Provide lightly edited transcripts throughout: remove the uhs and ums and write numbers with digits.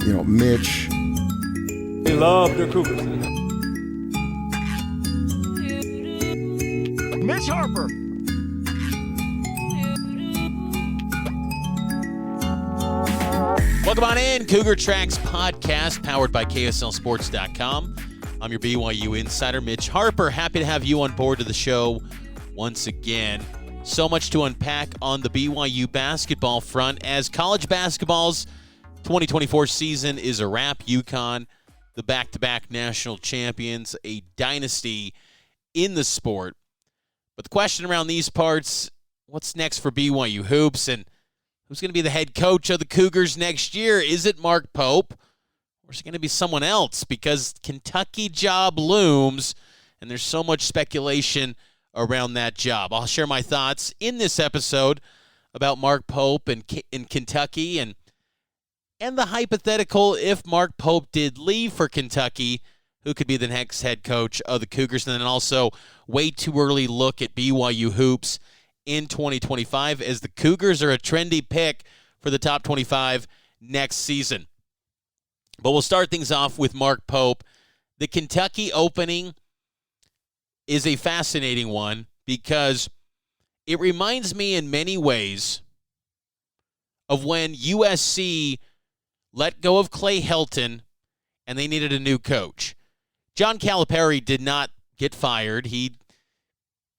Mitch. They love their Cougars. Mitch Harper. Welcome on in, Cougar Tracks podcast, powered by KSLSports.com. I'm your BYU insider, Mitch Harper. Happy to have you on board of the show once again. So much to unpack on the BYU basketball front as college basketball's 2024 season is a wrap. UConn, the back-to-back national champions, a dynasty in the sport. But the question around these parts, what's next for BYU hoops, and who's going to be the head coach of the Cougars next year? Is it Mark Pope, or is it going to be someone else? Because Kentucky job looms, and there's so much speculation around that job. I'll share my thoughts in this episode about Mark Pope and in Kentucky, and the hypothetical if Mark Pope did leave for Kentucky, who could be the next head coach of the Cougars, and then also way too early look at BYU hoops in 2025 as the Cougars are a trendy pick for the top 25 next season. But we'll start things off with Mark Pope. The Kentucky opening is a fascinating one because it reminds me in many ways of when USC let go of Clay Helton and they needed a new coach. John Calipari did not get fired.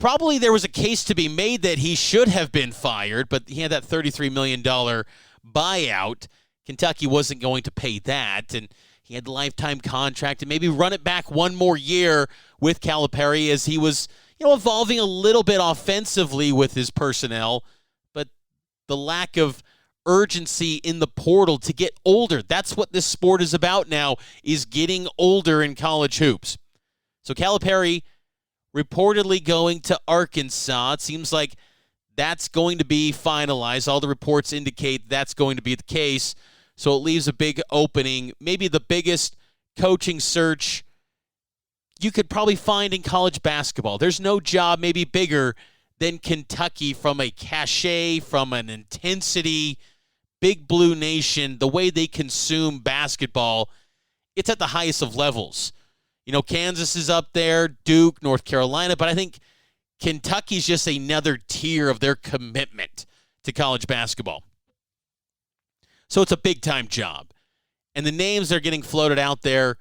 Probably there was a case to be made that he should have been fired, but he had that $33 million buyout. Kentucky wasn't going to pay that, and he had the lifetime contract and maybe run it back one more year with Calipari as he was, evolving a little bit offensively with his personnel, but the lack of urgency in the portal to get older. That's what this sport is about now, is getting older in college hoops. So Calipari reportedly going to Arkansas. It seems like that's going to be finalized. All the reports indicate that's going to be the case. So it leaves a big opening, maybe the biggest coaching search you could probably find in college basketball. There's no job maybe bigger than Kentucky from a cachet, from an intensity, Big Blue Nation, the way they consume basketball. It's at the highest of levels. Kansas is up there, Duke, North Carolina, but I think Kentucky's just another tier of their commitment to college basketball. So it's a big-time job. And the names that are getting floated out there,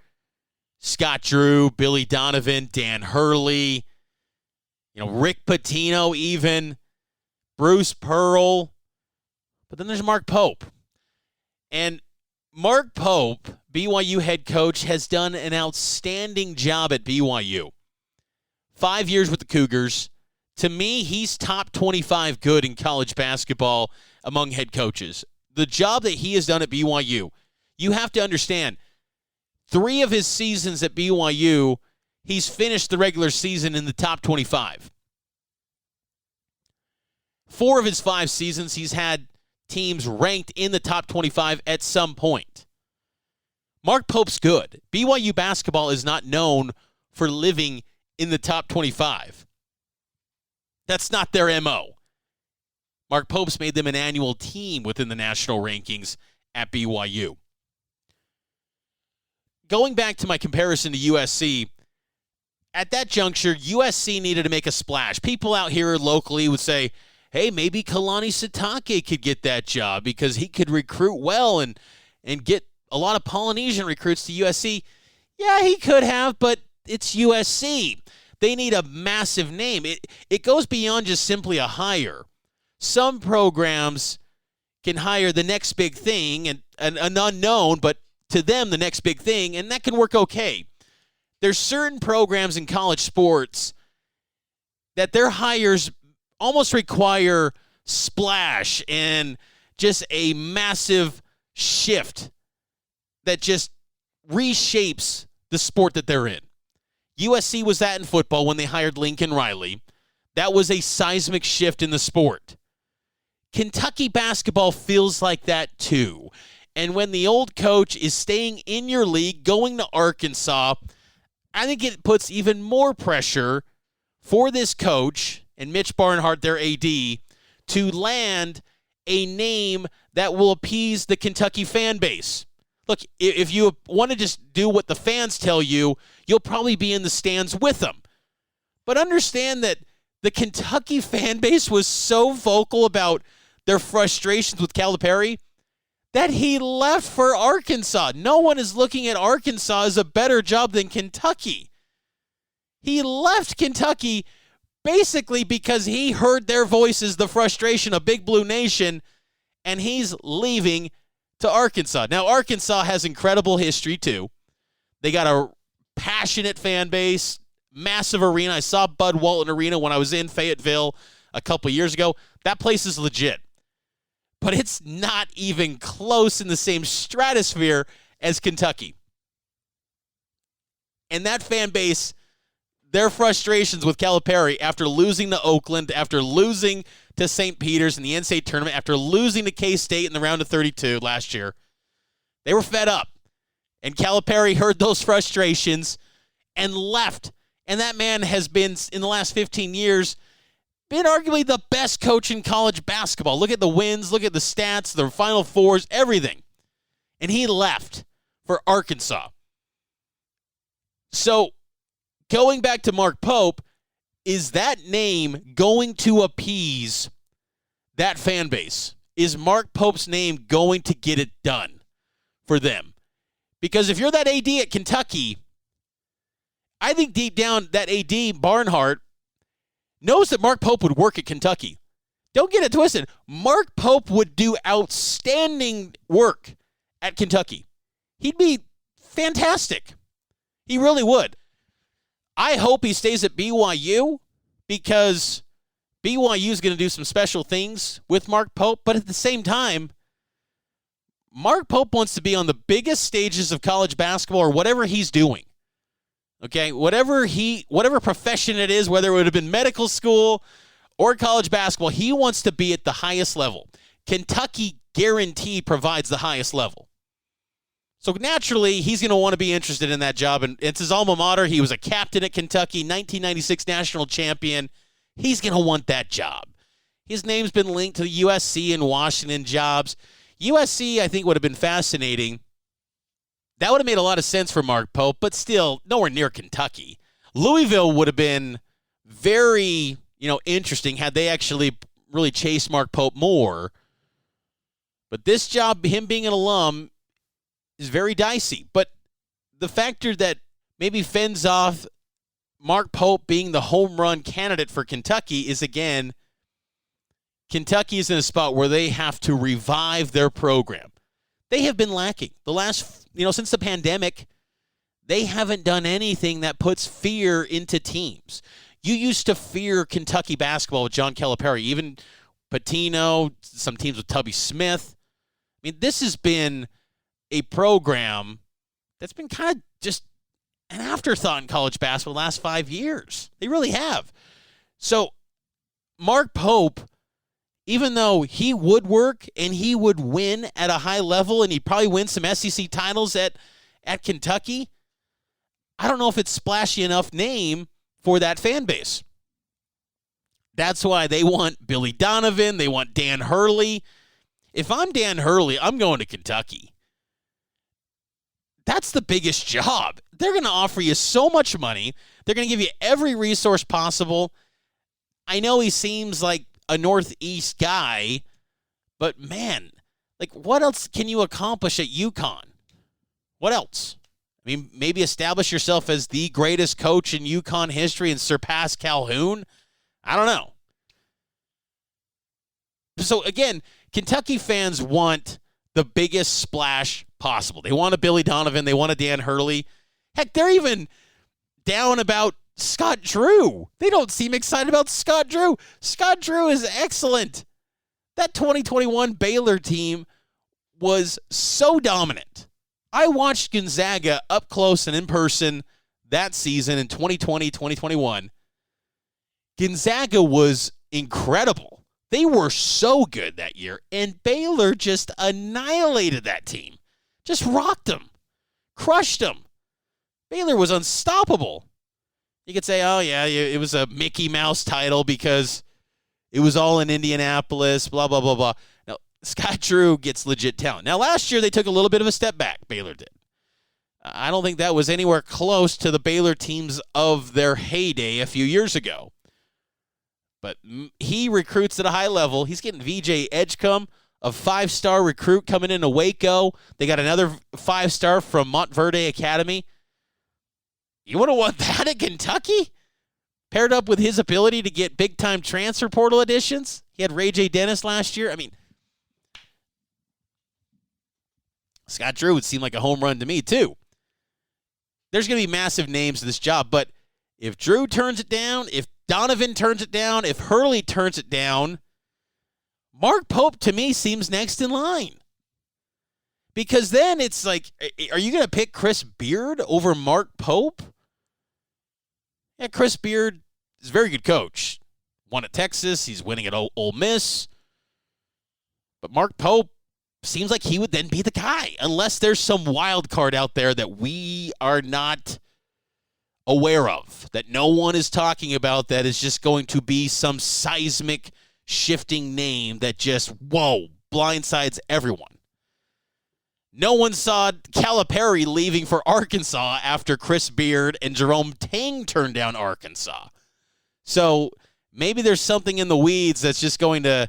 Scott Drew, Billy Donovan, Dan Hurley, Rick Pitino even, Bruce Pearl, but then there's Mark Pope. And Mark Pope, BYU head coach, has done an outstanding job at BYU. 5 years with the Cougars. To me, he's top 25 good in college basketball among head coaches. The job that he has done at BYU, you have to understand, 3 of his seasons at BYU, he's finished the regular season in the top 25. 4 of his 5 seasons, he's had teams ranked in the top 25 at some point. Mark Pope's good. BYU basketball is not known for living in the top 25. That's not their MO. Mark Pope's made them an annual team within the national rankings at BYU. Going back to my comparison to USC, at that juncture, USC needed to make a splash. People out here locally would say, hey, maybe Kalani Sitake could get that job because he could recruit well and get a lot of Polynesian recruits to USC. Yeah, he could have, but it's USC. They need a massive name. It goes beyond just simply a hire. Some programs can hire the next big thing and an unknown, but to them the next big thing, and that can work okay. There's certain programs in college sports that their hires almost require splash and just a massive shift that just reshapes the sport that they're in. USC was that in football when they hired Lincoln Riley. That was a seismic shift in the sport. Kentucky basketball feels like that too. And when the old coach is staying in your league, going to Arkansas, I think it puts even more pressure for this coach and Mitch Barnhart, their AD, to land a name that will appease the Kentucky fan base. Look, if you want to just do what the fans tell you, you'll probably be in the stands with them. But understand that the Kentucky fan base was so vocal about their frustrations with Calipari that he left for Arkansas. No one is looking at Arkansas as a better job than Kentucky. He left Kentucky basically because he heard their voices, the frustration of Big Blue Nation, and he's leaving to Arkansas. Now, Arkansas has incredible history, too. They got a passionate fan base, massive arena. I saw Bud Walton Arena when I was in Fayetteville a couple years ago. That place is legit. But it's not even close in the same stratosphere as Kentucky. And that fan base, their frustrations with Calipari after losing to Oakland, after losing to St. Peter's in the NCAA tournament, after losing to K-State in the round of 32 last year, they were fed up. And Calipari heard those frustrations and left. And that man has been, in the last 15 years, been arguably the best coach in college basketball. Look at the wins, look at the stats, the Final Fours, everything. And he left for Arkansas. So, going back to Mark Pope, is that name going to appease that fan base? Is Mark Pope's name going to get it done for them? Because if you're that AD at Kentucky, I think deep down that AD, Barnhart, knows that Mark Pope would work at Kentucky. Don't get it twisted. Mark Pope would do outstanding work at Kentucky. He'd be fantastic. He really would. I hope he stays at BYU because BYU is going to do some special things with Mark Pope, but at the same time, Mark Pope wants to be on the biggest stages of college basketball or whatever he's doing. Okay, whatever profession it is, whether it would have been medical school or college basketball, he wants to be at the highest level. Kentucky guaranteed provides the highest level. So naturally, he's going to want to be interested in that job, and it's his alma mater. He was a captain at Kentucky, 1996 national champion. He's going to want that job. His name's been linked to the USC and Washington jobs. USC, I think, would have been fascinating. That would have made a lot of sense for Mark Pope, but still nowhere near Kentucky. Louisville would have been very, interesting had they actually really chased Mark Pope more. But this job, him being an alum, is very dicey. But the factor that maybe fends off Mark Pope being the home run candidate for Kentucky is, again, Kentucky is in a spot where they have to revive their program. They have been lacking. The last, since the pandemic, they haven't done anything that puts fear into teams. You used to fear Kentucky basketball with John Calipari, even Pitino, some teams with Tubby Smith. I mean, this has been a program that's been kind of just an afterthought in college basketball the last 5 years. They really have. So, Mark Pope, even though he would work and he would win at a high level and he'd probably win some SEC titles at Kentucky, I don't know if it's splashy enough name for that fan base. That's why they want Billy Donovan. They want Dan Hurley. If I'm Dan Hurley, I'm going to Kentucky. That's the biggest job. They're going to offer you so much money. They're going to give you every resource possible. I know he seems like a Northeast guy, but man, what else can you accomplish at UConn? What else? I mean, maybe establish yourself as the greatest coach in UConn history and surpass Calhoun? I don't know. So again, Kentucky fans want the biggest splash possible. They want a Billy Donovan. They want a Dan Hurley. Heck, they're even down about Scott Drew. They don't seem excited about Scott Drew. Scott Drew is excellent. That 2021 Baylor team was so dominant. I watched Gonzaga up close and in person that season in 2020, 2021. Gonzaga was incredible. They were so good that year, and Baylor just annihilated that team. Just rocked them. Crushed them. Baylor was unstoppable. You could say, oh, yeah, it was a Mickey Mouse title because it was all in Indianapolis, blah, blah, blah, blah. Now, Scott Drew gets legit talent. Now, last year they took a little bit of a step back, Baylor did. I don't think that was anywhere close to the Baylor teams of their heyday a few years ago. But he recruits at a high level. He's getting VJ Edgecombe, a 5-star recruit coming into Waco. They got another 5-star from Montverde Academy. You would have won that at Kentucky? Paired up with his ability to get big-time transfer portal additions. He had Ray J. Dennis last year. I mean, Scott Drew would seem like a home run to me, too. There's going to be massive names in this job, but if Drew turns it down, if Donovan turns it down, if Hurley turns it down, Mark Pope, to me, seems next in line. Because then it's like, are you going to pick Chris Beard over Mark Pope? Yeah, Chris Beard is a very good coach. Won at Texas. He's winning at Ole Miss. But Mark Pope seems like he would then be the guy, unless there's some wild card out there that we are not aware of, that no one is talking about, that is just going to be some seismic shifting name that just, whoa, blindsides everyone. No one saw Calipari leaving for Arkansas after Chris Beard and Jerome Tang turned down Arkansas. So maybe there's something in the weeds that's just going to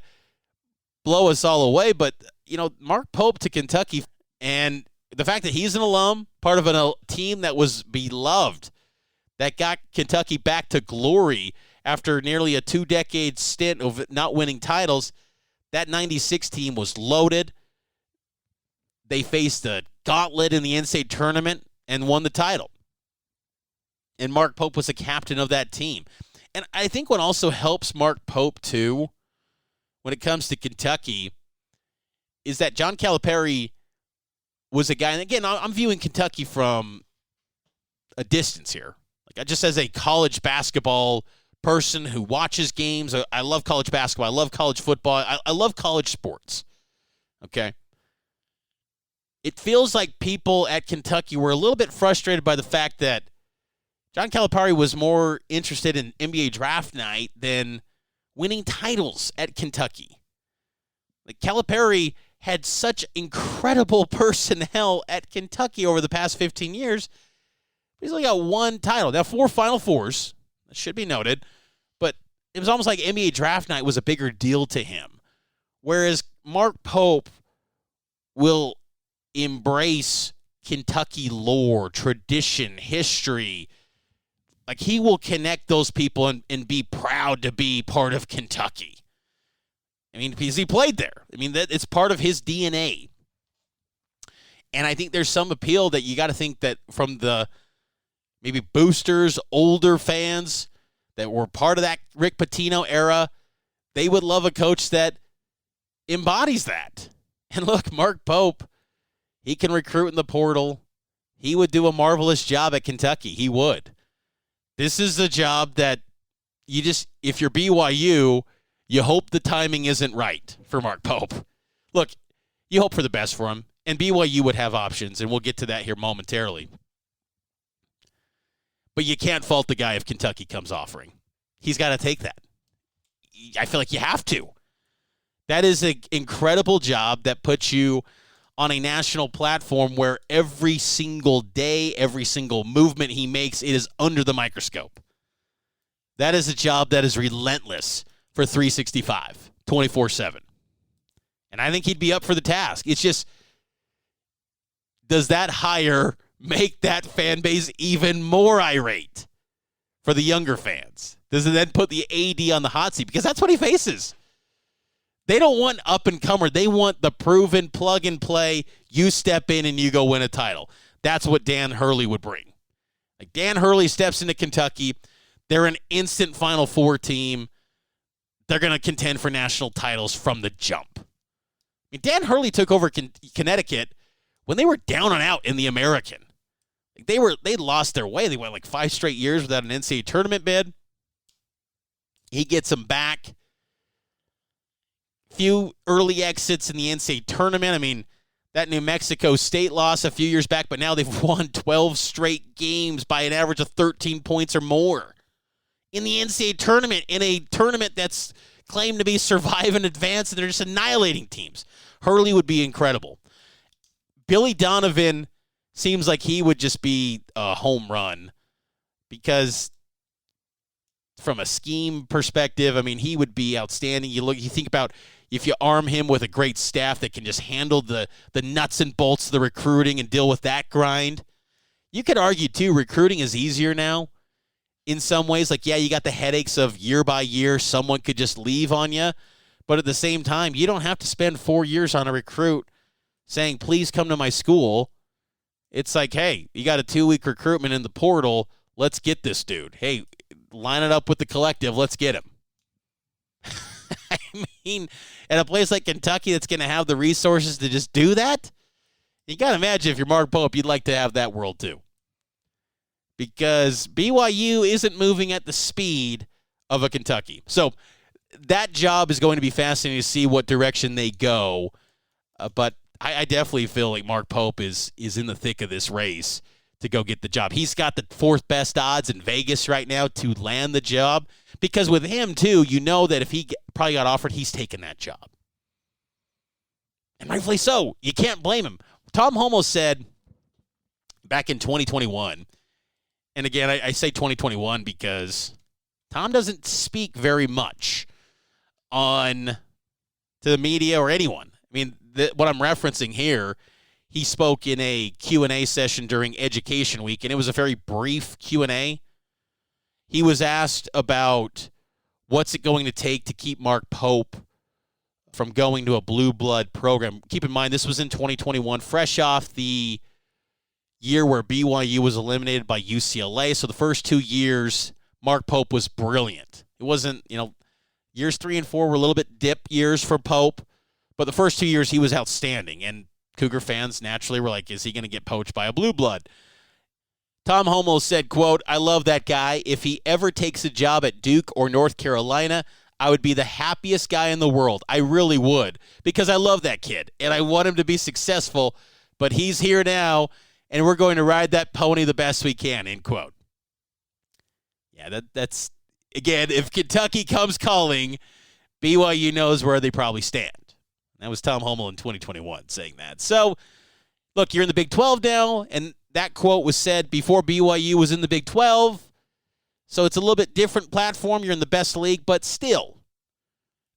blow us all away. But, you know, Mark Pope to Kentucky, and the fact that he's an alum, part of a team that was beloved, that got Kentucky back to glory after nearly a 2-decade stint of not winning titles, that 96 team was loaded. They faced a gauntlet in the NCAA tournament and won the title. And Mark Pope was the captain of that team. And I think what also helps Mark Pope, too, when it comes to Kentucky, is that John Calipari was a guy, and again, I'm viewing Kentucky from a distance here. Like, just as a college basketball person who watches games, I love college basketball, I love college football, I love college sports, okay? It feels like people at Kentucky were a little bit frustrated by the fact that John Calipari was more interested in NBA draft night than winning titles at Kentucky. Like, Calipari had such incredible personnel at Kentucky over the past 15 years. He's only got one title. Now, 4 Final Fours, that should be noted, but it was almost like NBA draft night was a bigger deal to him. Whereas Mark Pope will embrace Kentucky lore, tradition, history. Like, he will connect those people and be proud to be part of Kentucky. I mean, because he played there. I mean, it's part of his DNA. And I think there's some appeal that you got to think that from the maybe boosters, older fans that were part of that Rick Pitino era, they would love a coach that embodies that. And look, Mark Pope, he can recruit in the portal. He would do a marvelous job at Kentucky. He would. This is a job that you just, if you're BYU, you hope the timing isn't right for Mark Pope. Look, you hope for the best for him, and BYU would have options, and we'll get to that here momentarily. But you can't fault the guy if Kentucky comes offering. He's got to take that. I feel like you have to. That is an incredible job that puts you on a national platform where every single day, every single movement he makes, it is under the microscope. That is a job that is relentless for 365, 24/7. And I think he'd be up for the task. It's just, does that hire make that fan base even more irate for the younger fans? Does it then put the AD on the hot seat? Because that's what he faces. They don't want up-and-comer. They want the proven plug-and-play, you step in and you go win a title. That's what Dan Hurley would bring. Like, Dan Hurley steps into Kentucky. They're an instant Final Four team. They're going to contend for national titles from the jump. I mean, Dan Hurley took over Connecticut when they were down and out in the American. Like, they lost their way. They went like 5 straight years without an NCAA tournament bid. He gets them back. Few early exits in the NCAA tournament. I mean, that New Mexico State loss a few years back, but now they've won 12 straight games by an average of 13 points or more in the NCAA tournament, in a tournament that's claim to be survive and advance, and they're just annihilating teams. Hurley would be incredible. Billy Donovan seems like he would just be a home run because from a scheme perspective, I mean, he would be outstanding. You think about if you arm him with a great staff that can just handle the nuts and bolts of the recruiting and deal with that grind. You could argue, too, recruiting is easier now in some ways. Like, yeah, you got the headaches of year by year. Someone could just leave on you. But at the same time, you don't have to spend 4 years on a recruit saying, please come to my school. It's like, hey, you got a 2-week recruitment in the portal. Let's get this dude. Hey, line it up with the collective. Let's get him. I mean, at a place like Kentucky that's going to have the resources to just do that, you got to imagine if you're Mark Pope, you'd like to have that world too. Because BYU isn't moving at the speed of a Kentucky. So that job is going to be fascinating to see what direction they go. But I definitely feel like Mark Pope is in the thick of this race to go get the job. He's got the 4th best odds in Vegas right now to land the job. Because with him, too, you know that if he probably got offered, he's taking that job. And rightfully so. You can't blame him. Tom Homo said back in 2021, and again, I say 2021 because Tom doesn't speak very much to the media or anyone. I mean, what I'm referencing here, he spoke in a Q&A session during Education Week, and it was a very brief Q&A. He was asked about what's it going to take to keep Mark Pope from going to a blue blood program. Keep in mind, this was in 2021, fresh off the year where BYU was eliminated by UCLA. So the first 2 years, Mark Pope was brilliant. It wasn't, years 3 and 4 were a little bit dip years for Pope, but the first 2 years he was outstanding. And Cougar fans naturally were like, is he going to get poached by a blue blood? Tom Homo said, quote, I love that guy. If he ever takes a job at Duke or North Carolina, I would be the happiest guy in the world. I really would, because I love that kid, and I want him to be successful, but he's here now, and we're going to ride that pony the best we can, end quote. Yeah, that's, again, if Kentucky comes calling, BYU knows where they probably stand. That was Tom Homo in 2021 saying that. So, look, you're in the Big 12 now, and that quote was said before BYU was in the Big 12. So it's a little bit different platform. You're in the best league, but still,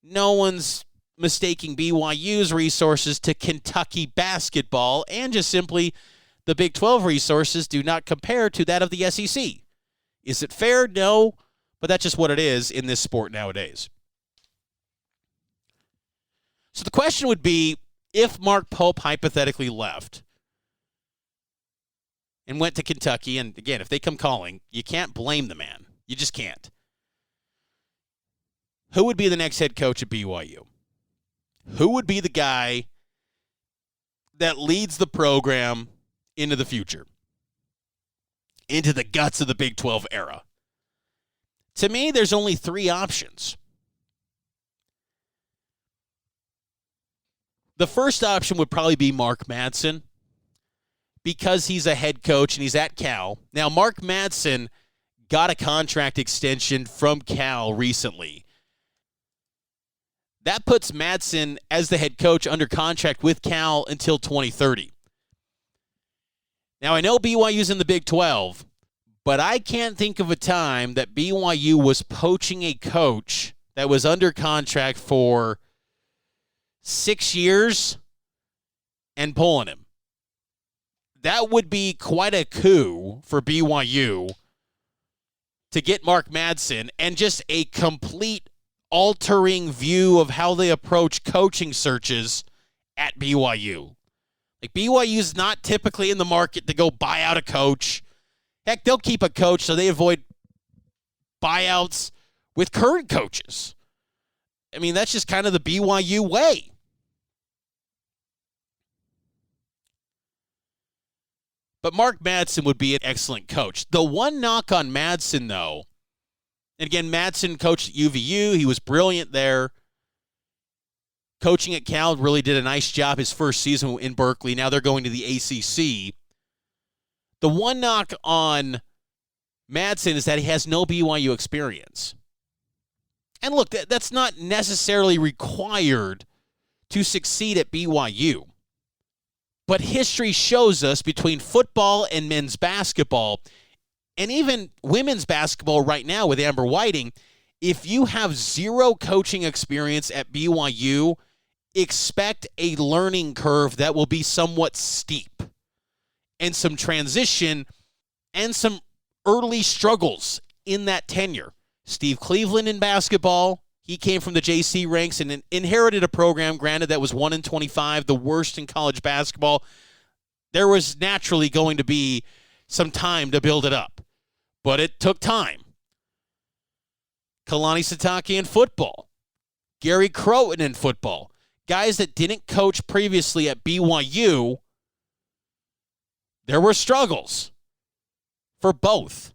no one's mistaking BYU's resources to Kentucky basketball, and just simply the Big 12 resources do not compare to that of the SEC. Is it fair? No, but that's just what it is in this sport nowadays. So the question would be, if Mark Pope hypothetically left and went to Kentucky, and again, if they come calling, you can't blame the man. You just can't. Who would be the next head coach at BYU? Who would be the guy that leads the program into the future? Into the guts of the Big 12 era? To me, there's only 3 options. The first option would probably be Mark Madsen, because he's a head coach and he's at Cal. Now, Mark Madsen got a contract extension from Cal recently. That puts Madsen as the head coach under contract with Cal until 2030. Now, I know BYU's in the Big 12, but I can't think of a time that BYU was poaching a coach that was under contract for 6 years and pulling him. That would be quite a coup for BYU to get Mark Madsen, and just a complete altering view of how they approach coaching searches at BYU. Like, BYU's not typically in the market to go buy out a coach. Heck, they'll keep a coach so they avoid buyouts with current coaches. I mean, that's just kind of the BYU way. But Mark Madsen would be an excellent coach. The one knock on Madsen, though, and again, Madsen coached at UVU. He was brilliant there. Coaching at Cal, really did a nice job his first season in Berkeley. Now they're going to the ACC. The one knock on Madsen is that he has no BYU experience. And look, that's not necessarily required to succeed at BYU. But history shows us between football and men's basketball, and even women's basketball right now with Amber Whiting, if you have zero coaching experience at BYU, expect a learning curve that will be somewhat steep and some transition and some early struggles in that tenure. Steve Cleveland in basketball, he came from the JC ranks and inherited a program, granted, that was 1-25, the worst in college basketball. There was naturally going to be some time to build it up, but it took time. Kalani Sitake in football, Gary Croton in football, guys that didn't coach previously at BYU, there were struggles for both.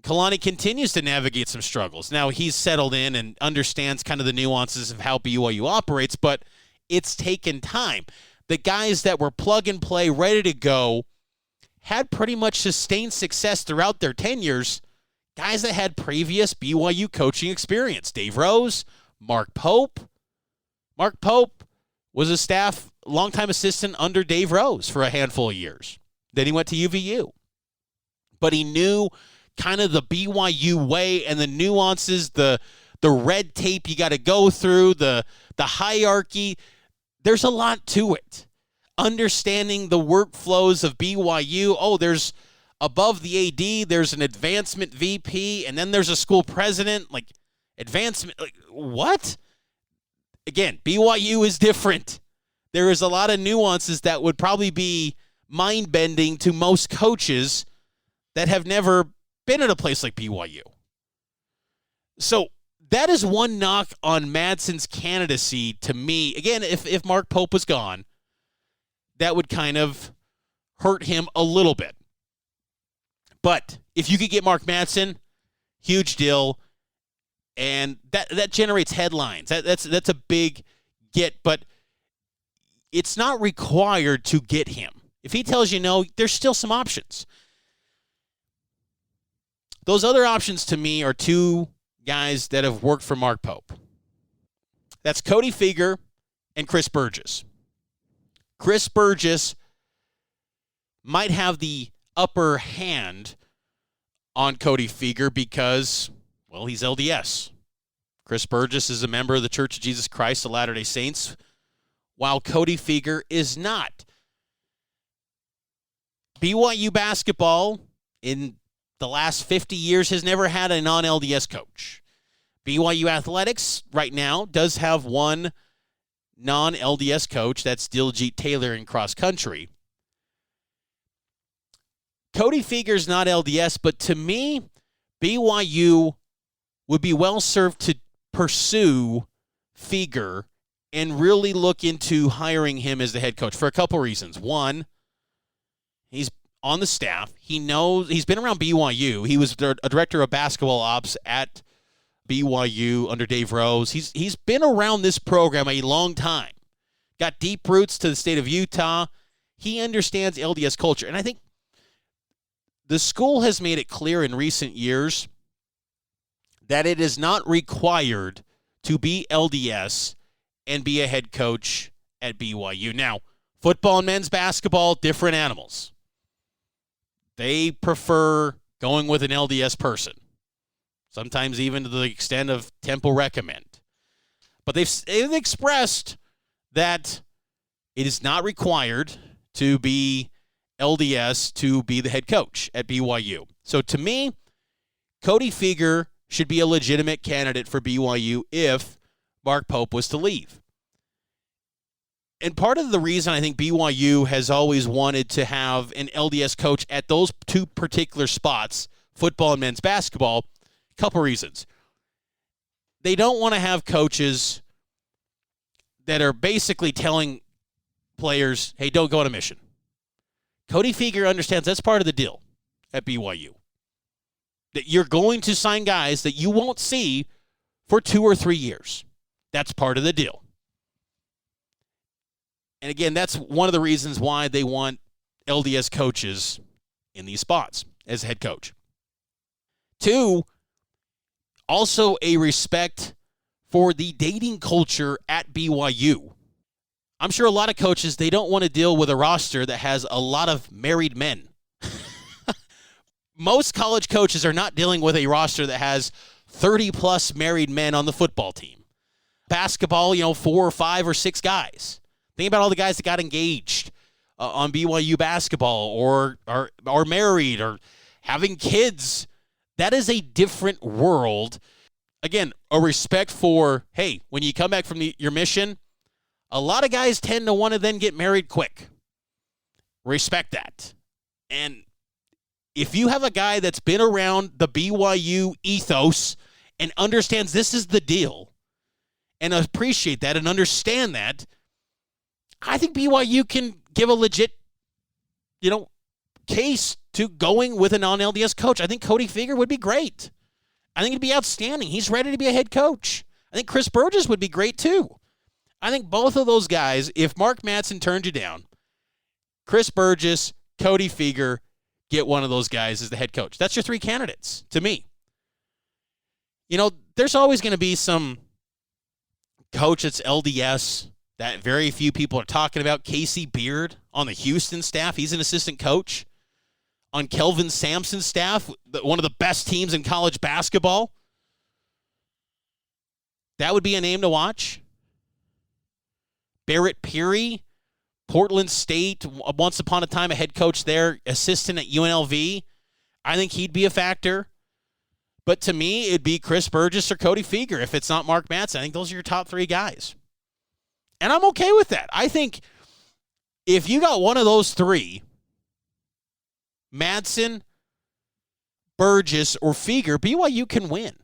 Kalani continues to navigate some struggles. Now, he's settled in and understands kind of the nuances of how BYU operates, but it's taken time. The guys that were plug and play, ready to go, had pretty much sustained success throughout their tenures. Guys that had previous BYU coaching experience. Dave Rose, Mark Pope. Mark Pope was a staff, longtime assistant under Dave Rose for a handful of years. Then he went to UVU. But he knew kind of the BYU way and the nuances, the red tape you got to go through, the hierarchy. There's a lot to it. Understanding the workflows of BYU. Oh, there's above the AD, there's an advancement VP, and then there's a school president. Like, advancement, like, what? Again, BYU is different. There is a lot of nuances that would probably be mind-bending to most coaches that have never been at a place like BYU. So that is one knock on Madsen's candidacy to me. Again, if Mark Pope was gone, that would kind of hurt him a little bit. But if you could get Mark Madsen, huge deal. And that generates headlines. That's a big get, but it's not required to get him. If he tells you no, there's still some options. Those other options to me are two guys that have worked for Mark Pope. That's Cody Feger and Chris Burgess. Chris Burgess might have the upper hand on Cody Feger because, well, he's LDS. Chris Burgess is a member of the Church of Jesus Christ of Latter-day Saints, while Cody Feger is not. BYU basketball in the last 50 years has never had a non-LDS coach. BYU Athletics right now does have one non-LDS coach. That's Diljit Taylor in cross country. Cody Feger's not LDS, but to me, BYU would be well served to pursue Feger and really look into hiring him as the head coach for a couple reasons. One, he's on the staff. He knows, he's been around BYU. He was a director of basketball ops at BYU under Dave Rose. He's been around this program a long time. Got deep roots to the state of Utah. He understands LDS culture. And I think the school has made it clear in recent years that it is not required to be LDS and be a head coach at BYU. Now, football and men's basketball, different animals. They prefer going with an LDS person, sometimes even to the extent of temple recommend. But they've expressed that it is not required to be LDS to be the head coach at BYU. So to me, Cody Feger should be a legitimate candidate for BYU if Mark Pope was to leave. And part of the reason I think BYU has always wanted to have an LDS coach at those two particular spots, football and men's basketball, a couple reasons. They don't want to have coaches that are basically telling players, hey, don't go on a mission. Cody Feger understands that's part of the deal at BYU. That you're going to sign guys that you won't see for 2 or 3 years. That's part of the deal. And again, that's one of the reasons why they want LDS coaches in these spots as head coach. 2, Also, a respect for the dating culture at BYU. I'm sure a lot of coaches, they don't want to deal with a roster that has a lot of married men. Most college coaches are not dealing with a roster that has 30-plus married men on the football team. Basketball, 4 or 5 or 6 guys. Think about all the guys that got engaged on BYU basketball or are married or having kids. That is a different world. Again, a respect for, hey, when you come back from your mission, a lot of guys tend to want to then get married quick. Respect that. And if you have a guy that's been around the BYU ethos and understands this is the deal and appreciate that and understand that, I think BYU can give a legit, case to going with a non-LDS coach. I think Cody Fieger would be great. I think it'd be outstanding. He's ready to be a head coach. I think Chris Burgess would be great too. I think both of those guys, if Mark Madsen turned you down, Chris Burgess, Cody Fieger, get one of those guys as the head coach. That's your 3 candidates to me. There's always going to be some coach that's LDS that very few people are talking about. Casey Beard on the Houston staff. He's an assistant coach. On Kelvin Sampson's staff, one of the best teams in college basketball. That would be a name to watch. Barrett Peary, Portland State, once upon a time a head coach there, assistant at UNLV. I think he'd be a factor. But to me, it'd be Chris Burgess or Cody Fieger if it's not Mark Madsen. I think those are your top 3 guys. And I'm okay with that. I think if you got one of those 3, Madsen, Burgess, or Fieger, BYU can win.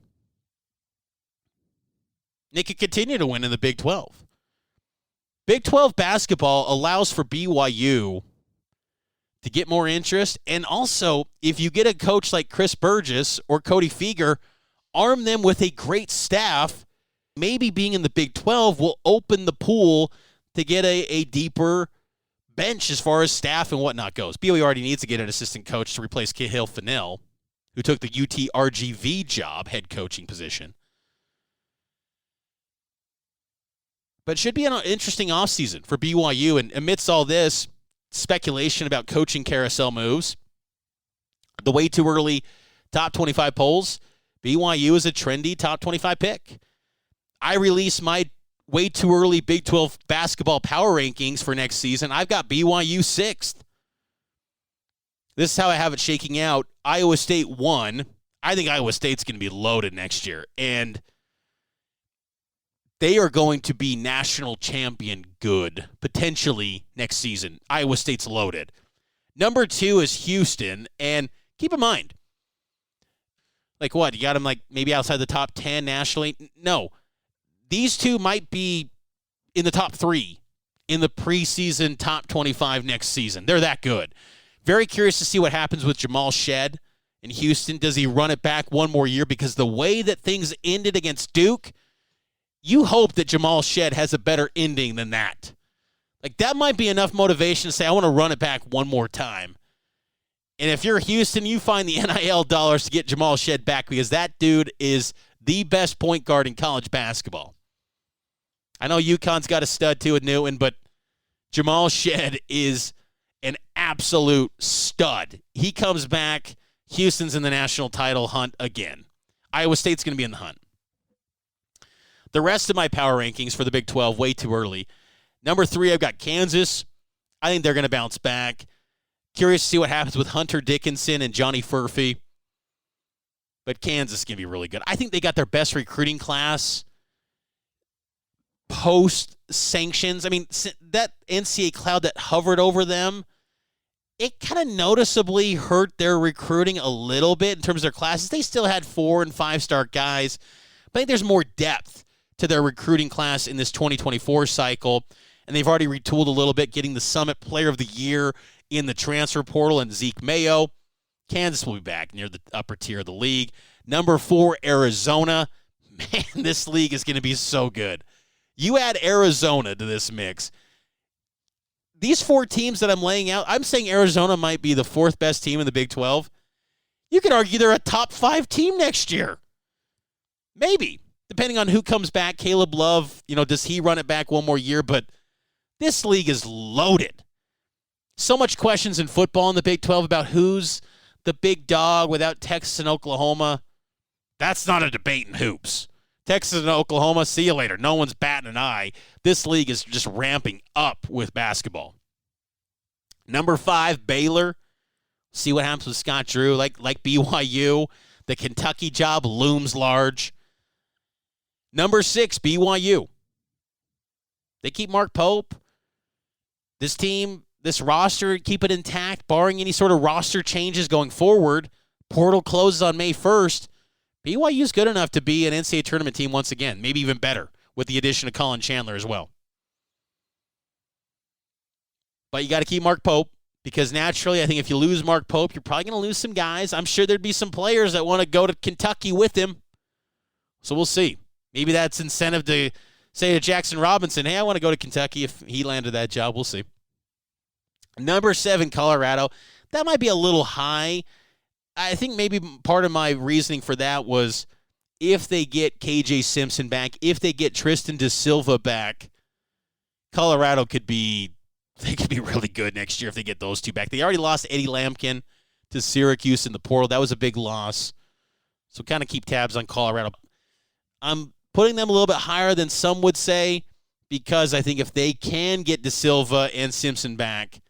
They could continue to win in the Big 12. Big 12 basketball allows for BYU to get more interest. And also, if you get a coach like Chris Burgess or Cody Fieger, arm them with a great staff, maybe being in the Big 12 will open the pool to get a deeper bench as far as staff and whatnot goes. BYU already needs to get an assistant coach to replace Cahill Fennell, who took the UT-RGV job, head coaching position. But it should be an interesting offseason for BYU. And amidst all this speculation about coaching carousel moves, the way too early top 25 polls, BYU is a trendy top 25 pick. I release my way too early Big 12 basketball power rankings for next season. I've got BYU 6th. This is how I have it shaking out. Iowa State 1. I think Iowa State's going to be loaded next year. And they are going to be national champion good, potentially next season. Iowa State's loaded. Number 2 is Houston. And keep in mind, like what? You got them like maybe outside the top 10 nationally? No. These 2 might be in the top 3 in the preseason top 25 next season. They're that good. Very curious to see what happens with Jamal Shead in Houston. Does he run it back one more year? Because the way that things ended against Duke, you hope that Jamal Shead has a better ending than that. Like, that might be enough motivation to say, I want to run it back one more time. And if you're Houston, you find the NIL dollars to get Jamal Shead back because that dude is the best point guard in college basketball. I know UConn's got a stud too with Newton, but Jamal Shead is an absolute stud. He comes back. Houston's in the national title hunt again. Iowa State's going to be in the hunt. The rest of my power rankings for the Big 12, way too early. Number 3, I've got Kansas. I think they're going to bounce back. Curious to see what happens with Hunter Dickinson and Johnny Furphy. But Kansas is going to be really good. I think they got their best recruiting class post-sanctions. I mean, that NCAA cloud that hovered over them, it kind of noticeably hurt their recruiting a little bit in terms of their classes. They still had 4- and 5-star guys, but I think there's more depth to their recruiting class in this 2024 cycle, and they've already retooled a little bit, getting the Summit Player of the Year in the transfer portal and Zeke Mayo. Kansas will be back near the upper tier of the league. Number 4, Arizona. Man, this league is going to be so good. You add Arizona to this mix. These 4 teams that I'm laying out, I'm saying Arizona might be the 4th best team in the Big 12. You could argue they're a top 5 team next year. Maybe, depending on who comes back. Caleb Love, does he run it back one more year? But this league is loaded. So much questions in football in the Big 12 about who's the big dog without Texas and Oklahoma. That's not a debate in hoops. Texas and Oklahoma, see you later. No one's batting an eye. This league is just ramping up with basketball. Number 5, Baylor. See what happens with Scott Drew. Like BYU, the Kentucky job looms large. Number 6, BYU. They keep Mark Pope. This team, this roster, keep it intact, barring any sort of roster changes going forward. Portal closes on May 1st. BYU's good enough to be an NCAA tournament team once again, maybe even better, with the addition of Colin Chandler as well. But you got to keep Mark Pope, because naturally, I think if you lose Mark Pope, you're probably going to lose some guys. I'm sure there'd be some players that want to go to Kentucky with him. So we'll see. Maybe that's incentive to say to Jackson Robinson, hey, I want to go to Kentucky if he landed that job. We'll see. Number 7, Colorado. That might be a little high. I think maybe part of my reasoning for that was if they get KJ Simpson back, if they get Tristan Da Silva back, Colorado could be really good next year if they get those two back. They already lost Eddie Lampkin to Syracuse in the portal. That was a big loss. So kind of keep tabs on Colorado. I'm putting them a little bit higher than some would say, because I think if they can get Da Silva and Simpson back,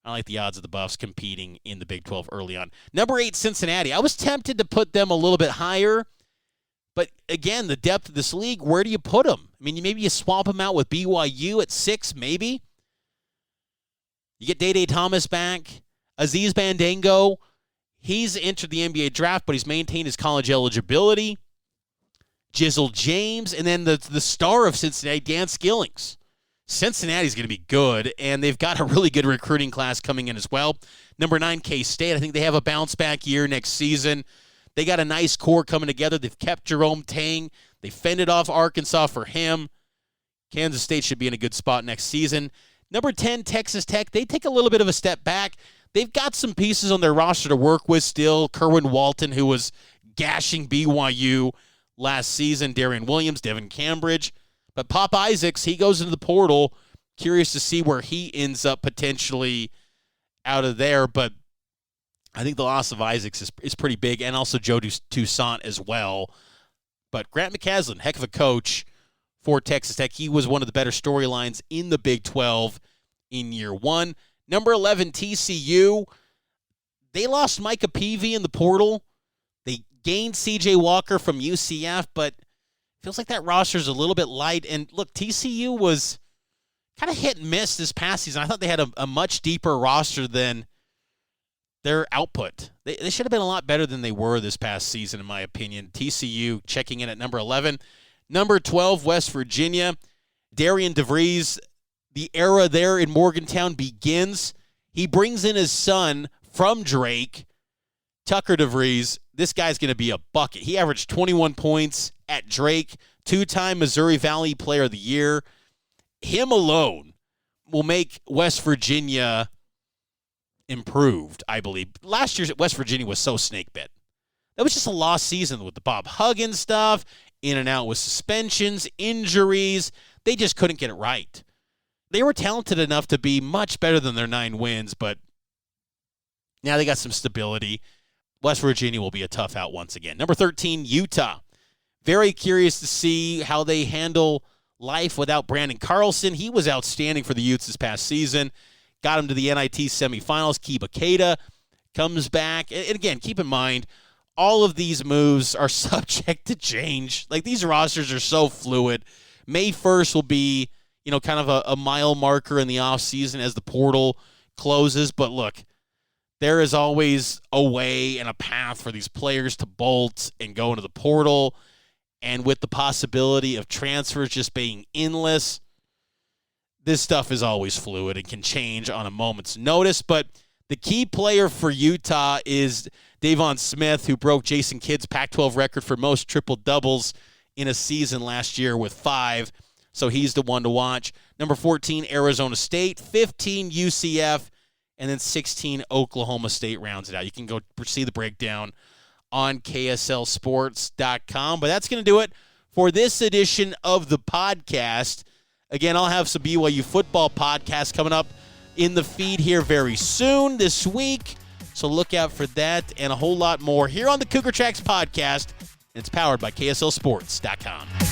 I like the odds of the Buffs competing in the Big 12 early on. Number 8, Cincinnati. I was tempted to put them a little bit higher, but again, the depth of this league, where do you put them? I mean, maybe you swap them out with BYU at 6, maybe. You get Day Thomas back. Aziz Bandango, he's entered the NBA draft, but he's maintained his college eligibility. Jizzle James, and then the star of Cincinnati, Dan Skillings. Cincinnati's going to be good, and they've got a really good recruiting class coming in as well. Number 9, K-State. I think they have a bounce-back year next season. They got a nice core coming together. They've kept Jerome Tang. They fended off Arkansas for him. Kansas State should be in a good spot next season. Number 10, Texas Tech. They take a little bit of a step back. They've got some pieces on their roster to work with still. Kerwin Walton, who was gashing BYU last season. Darian Williams, Devin Cambridge. But Pop Isaacs, he goes into the portal. Curious to see where he ends up potentially out of there. But I think the loss of Isaacs is pretty big, and also Joe Toussaint as well. But Grant McCaslin, heck of a coach for Texas Tech. He was one of the better storylines in the Big 12 in year 1. Number 11, TCU. They lost Micah Peavy in the portal. They gained C.J. Walker from UCF, but feels like that roster is a little bit light. And look, TCU was kind of hit and miss this past season. I thought they had a much deeper roster than their output. They should have been a lot better than they were this past season, in my opinion. TCU checking in at number 11. Number 12, West Virginia. Darian DeVries, the era there in Morgantown begins. He brings in his son from Drake, Tucker DeVries. This guy's going to be a bucket. He averaged 21 points at Drake, 2-time Missouri Valley Player of the Year. Him alone will make West Virginia improved, I believe. Last year's West Virginia was so snake-bit. That was just a lost season with the Bob Huggins stuff, in and out with suspensions, injuries. They just couldn't get it right. They were talented enough to be much better than their 9 wins, but now they got some stability. West Virginia will be a tough out once again. Number 13, Utah. Very curious to see how they handle life without Brandon Carlson. He was outstanding for the Utes this past season. Got him to the NIT semifinals. Kiba Keita comes back. And again, keep in mind, all of these moves are subject to change. Like, these rosters are so fluid. May 1st will be, kind of a mile marker in the offseason as the portal closes. But look, there is always a way and a path for these players to bolt and go into the portal. And with the possibility of transfers just being endless, this stuff is always fluid and can change on a moment's notice. But the key player for Utah is Davon Smith, who broke Jason Kidd's Pac-12 record for most triple-doubles in a season last year with 5. So he's the one to watch. Number 14, Arizona State. 15, UCF. And then 16, Oklahoma State rounds it out. You can go see the breakdown on KSLSports.com. But that's going to do it for this edition of the podcast. Again, I'll have some BYU football podcasts coming up in the feed here very soon this week. So look out for that and a whole lot more here on the Cougar Tracks podcast. It's powered by KSLSports.com.